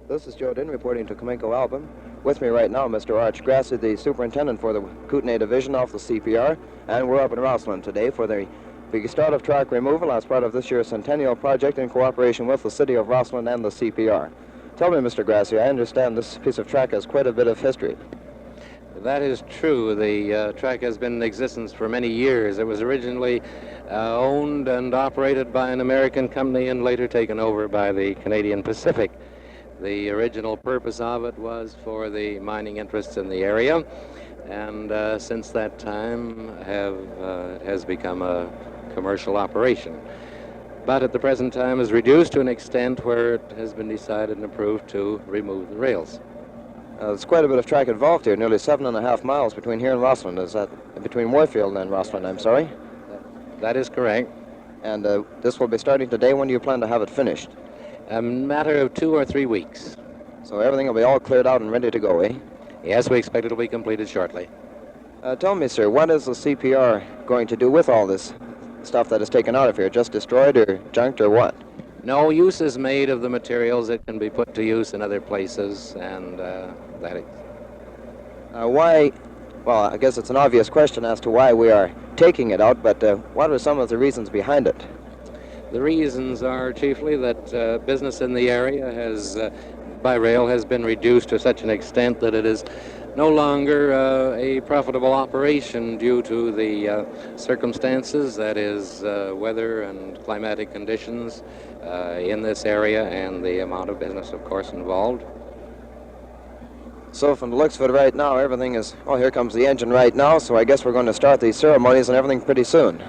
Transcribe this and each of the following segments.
This is Joe Dinn reporting to Cominco Album. With me right now, Mr. Arch Grassi, the Superintendent for the Kootenay Division of the CPR, and we're up in Rossland today for the start of track removal as part of this year's Centennial Project in cooperation with the City of Rossland and the CPR. Tell me, Mr. Grassi, I understand this piece of track has quite a bit of history. That is true. The track has been in existence for many years. It was originally owned and operated by an American company and later taken over by the Canadian Pacific. The original purpose of it was for the mining interests in the area, and since that time has become a commercial operation. But at the present time is reduced to an extent where it has been decided and approved to remove the rails. There's quite a bit of track involved here, nearly 7.5 miles between here and Rossland. Is that between Moorfield and Rossland, I'm sorry? That is correct. And this will be starting today. When do you plan to have it finished? A matter of 2 or 3 weeks. So everything will be all cleared out and ready to go, eh? Yes, we expect it will be completed shortly. Tell me, sir, what is the CPR going to do with all this stuff that is taken out of here? Just destroyed or junked or what? No, use is made of the materials. It can be put to use in other places, and that is. Why? Well, I guess it's an obvious question as to why we are taking it out, but what are some of the reasons behind it? The reasons are chiefly that business in the area by rail has been reduced to such an extent that it is no longer a profitable operation due to the circumstances, that is weather and climatic conditions in this area and the amount of business, of course, involved. So from the looks of it right now, everything is, well, here comes the engine right now, so I guess we're going to start these ceremonies and everything pretty soon.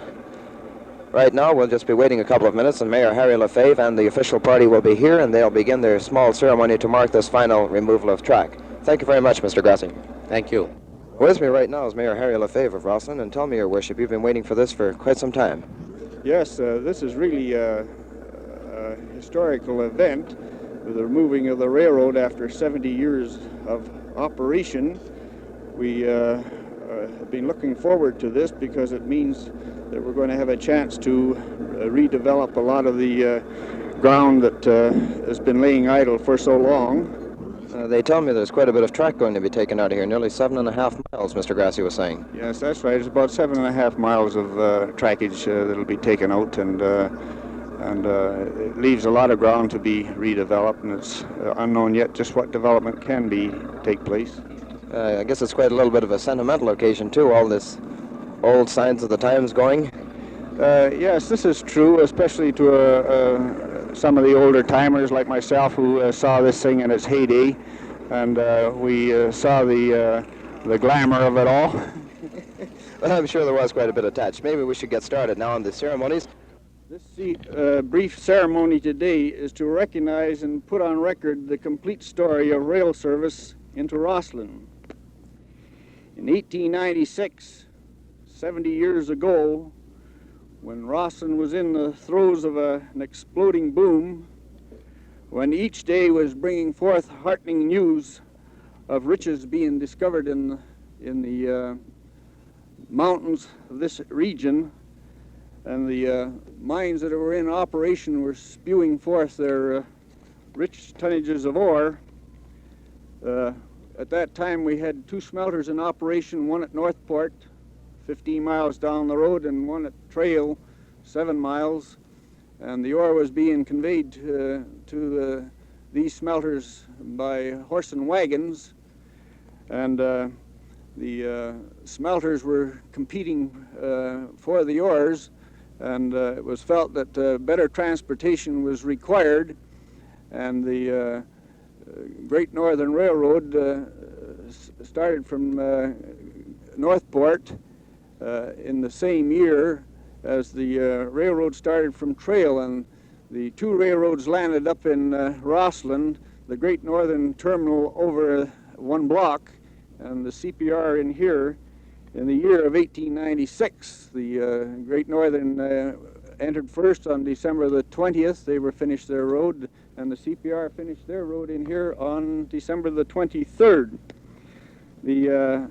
Right now, we'll just be waiting a couple of minutes, and Mayor Harry Lefevre and the official party will be here, and they'll begin their small ceremony to mark this final removal of track. Thank you very much, Mr. Grassi. Thank you. With me right now is Mayor Harry Lefevre of Rossland, and tell me, Your Worship, you've been waiting for this for quite some time. Yes, this is really a historical event, the removing of the railroad after 70 years of operation. We have been looking forward to this because it means that we're going to have a chance to redevelop a lot of the ground that has been laying idle for so long. They tell me there's quite a bit of track going to be taken out of here, nearly 7.5 miles, Mr. Grassi was saying. Yes, that's right. It's about 7.5 miles of trackage that'll be taken out, and it leaves a lot of ground to be redeveloped, and it's unknown yet just what development can take place. I guess it's quite a little bit of a sentimental occasion, too, all this old signs of the times going. Yes, this is true, especially to some of the older timers like myself who saw this thing in its heyday, and we saw the glamour of it all. Well, I'm sure there was quite a bit attached. Maybe we should get started now on the ceremonies. This brief ceremony today is to recognize and put on record the complete story of rail service into Rossland. In 1896, 70 years ago, when Rossland was in the throes of an exploding boom, when each day was bringing forth heartening news of riches being discovered in the mountains of this region, and the mines that were in operation were spewing forth their rich tonnages of ore. At that time, we had 2 smelters in operation, one at Northport, 15 miles down the road, and one at Trail, 7 miles. And the ore was being conveyed to these smelters by horse and wagons. And the smelters were competing for the ores, and it was felt that better transportation was required, and the Great Northern Railroad started from Northport in the same year as the railroad started from Trail, and the 2 railroads landed up in Rossland, the Great Northern Terminal over 1 block, and the CPR in here. In the year of 1896, the Great Northern entered first on December the 20th. They were finished their road, and the CPR finished their road in here on December the 23rd. The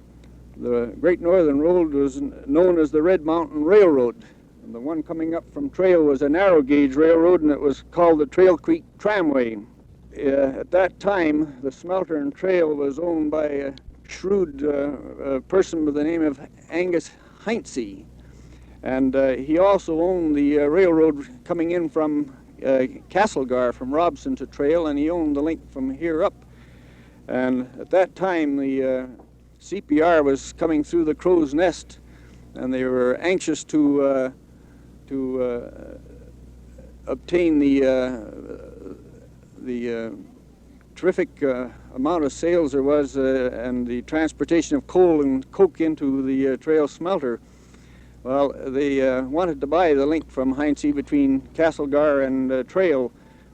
Great Northern Road was known as the Red Mountain Railroad. And the one coming up from Trail was a narrow gauge railroad, and it was called the Trail Creek Tramway. at that time, the smelter and trail was owned by a shrewd person by the name of Angus Heinze. And he also owned the railroad coming in from Castlegar, from Robson to Trail, and he owned the link from here up. And at that time, the CPR was coming through the Crow's Nest, and they were anxious to obtain the terrific amount of sales there was and the transportation of coal and coke into the Trail smelter. Well, they wanted to buy the link from Heinze between Castlegar and Trail,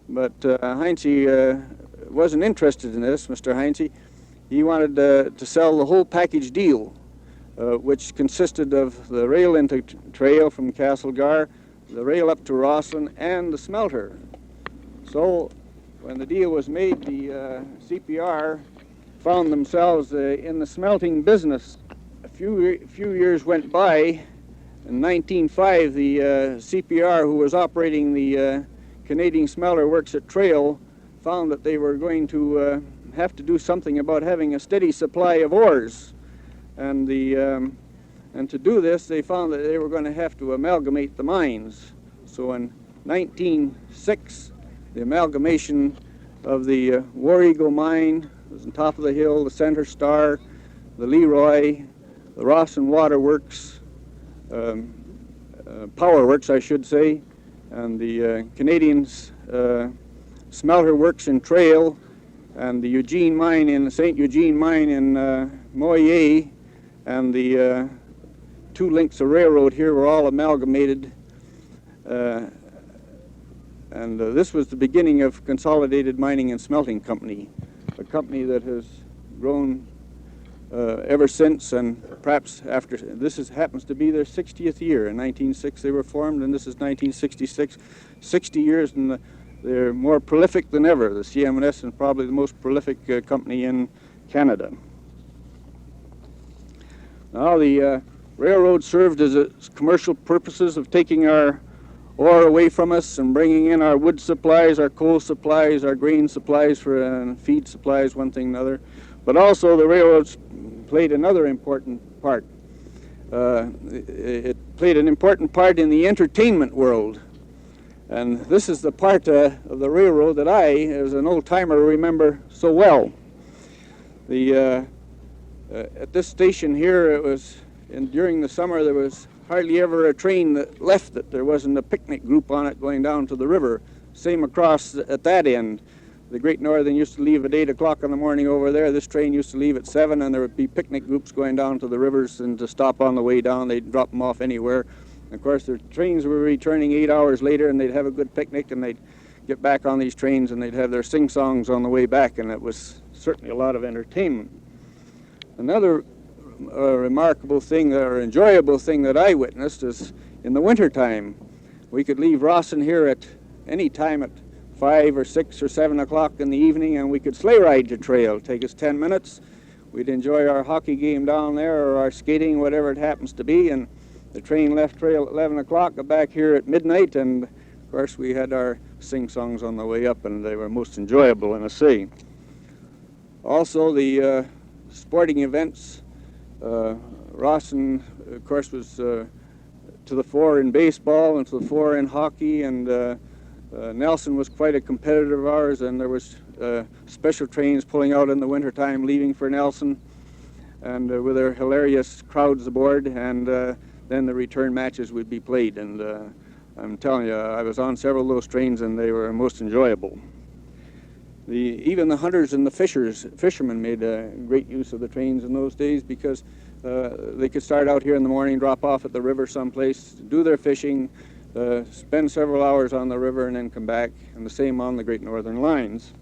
but Heinze wasn't interested in this, Mr. Heinze. He wanted to sell the whole package deal, which consisted of the rail into Trail from Castlegar, the rail up to Rossland, and the smelter. So when the deal was made, the CPR found themselves in the smelting business. A few years went by. In 1905, the CPR, who was operating the Canadian smelter works at Trail, found that they were going to have to do something about having a steady supply of ores. And to do this, they found that they were going to have to amalgamate the mines. So in 1906, the amalgamation of the War Eagle mine was on top of the hill, the Center Star, the Leroy, the Rossland Water Works, Power Works, I should say, and the Canadians Smelter Works in Trail, and the Eugene mine in the St. Eugene mine in Moyer, and the two links of railroad here were all amalgamated. And this was the beginning of Consolidated Mining and Smelting Company, a company that has grown ever since, and perhaps after. This happens to be their 60th year. In 1906 they were formed, and this is 1966. 60 years, and they're more prolific than ever. The CM&S is probably the most prolific company in Canada. Now the railroad served as its commercial purposes of taking our ore away from us and bringing in our wood supplies, our coal supplies, our grain supplies for feed supplies, one thing and another. But also the railroads played another important part. It played an important part in the entertainment world. And this is the part of the railroad that I, as an old-timer, remember so well. At this station here, it was during the summer, there was hardly ever a train that left it. There wasn't a picnic group on it going down to the river. Same across at that end. The Great Northern used to leave at 8 o'clock in the morning over there. This train used to leave at 7, and there would be picnic groups going down to the rivers, and to stop on the way down, they'd drop them off anywhere. And of course, the trains were returning 8 hours later, and they'd have a good picnic, and they'd get back on these trains, and they'd have their sing-songs on the way back, and it was certainly a lot of entertainment. Another remarkable thing, or enjoyable thing that I witnessed is in the wintertime. We could leave Rossland here at any time at 5 or 6 or 7 o'clock in the evening, and we could sleigh ride to Trail. Take us 10 minutes. We'd enjoy our hockey game down there, or our skating, whatever it happens to be, and the train left Trail at 11 o'clock, got back here at midnight, and of course we had our sing-songs on the way up, and they were most enjoyable in a sea. Also the sporting events. Rossland, of course, was to the fore in baseball and to the fore in hockey, and Nelson was quite a competitor of ours, and there was special trains pulling out in the wintertime, leaving for Nelson, and with their hilarious crowds aboard, and then the return matches would be played. And I'm telling you, I was on several of those trains, and they were most enjoyable. Even the hunters and the fishermen made great use of the trains in those days, because they could start out here in the morning, drop off at the river someplace, do their fishing, spend several hours on the river, and then come back, and the same on the Great Northern lines.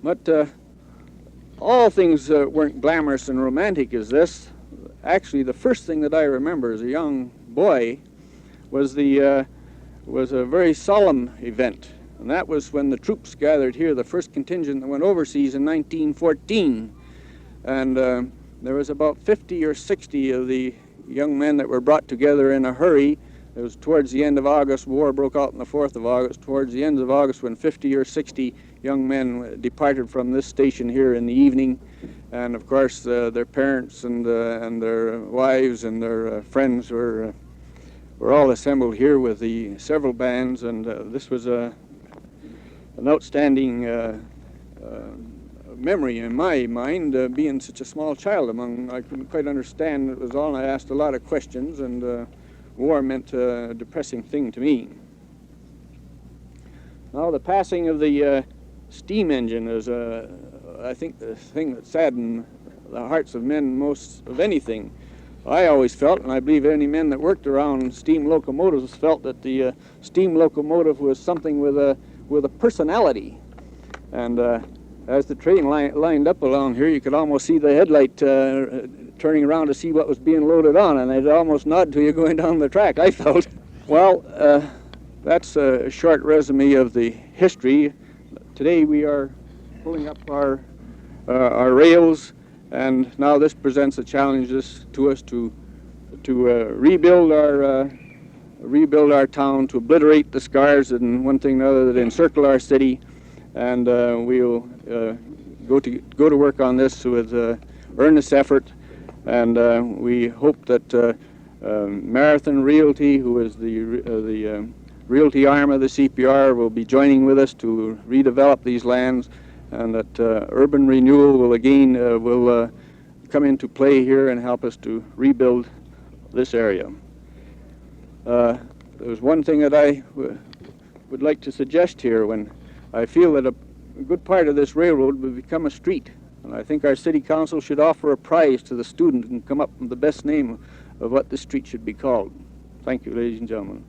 But all things weren't glamorous and romantic as this. Actually, the first thing that I remember as a young boy was a very solemn event. And that was when the troops gathered here, the first contingent that went overseas in 1914. And there was about 50 or 60 of the young men that were brought together in a hurry It was towards the end of August. War broke out on the 4th of August. Towards the end of August, when 50 or 60 young men departed from this station here in the evening, and of course their parents and their wives and their friends were all assembled here with the several bands, and this was an outstanding memory in my mind, being such a small child among. I couldn't quite understand it was all. I asked a lot of questions, and war meant a depressing thing to me. Now, the passing of the steam engine is, I think, the thing that saddened the hearts of men most of anything. I always felt, and I believe any men that worked around steam locomotives felt, that the steam locomotive was something with a personality. And as the train lined up along here, you could almost see the headlight turning around to see what was being loaded on, and they'd almost nod to you going down the track, I felt. Well, that's a short resume of the history. Today we are pulling up our rails, and now this presents a challenge to us to rebuild our town, to obliterate the scars and one thing or another that encircle our city, and we'll go to work on this with earnest effort, and we hope that Marathon Realty, who is the realty arm of the CPR, will be joining with us to redevelop these lands, and that urban renewal will again come into play here and help us to rebuild this area. There's one thing that I would like to suggest here. When I feel that a good part of this railroad will become a street, and I think our city council should offer a prize to the student and come up with the best name of what this street should be called. Thank you, ladies and gentlemen.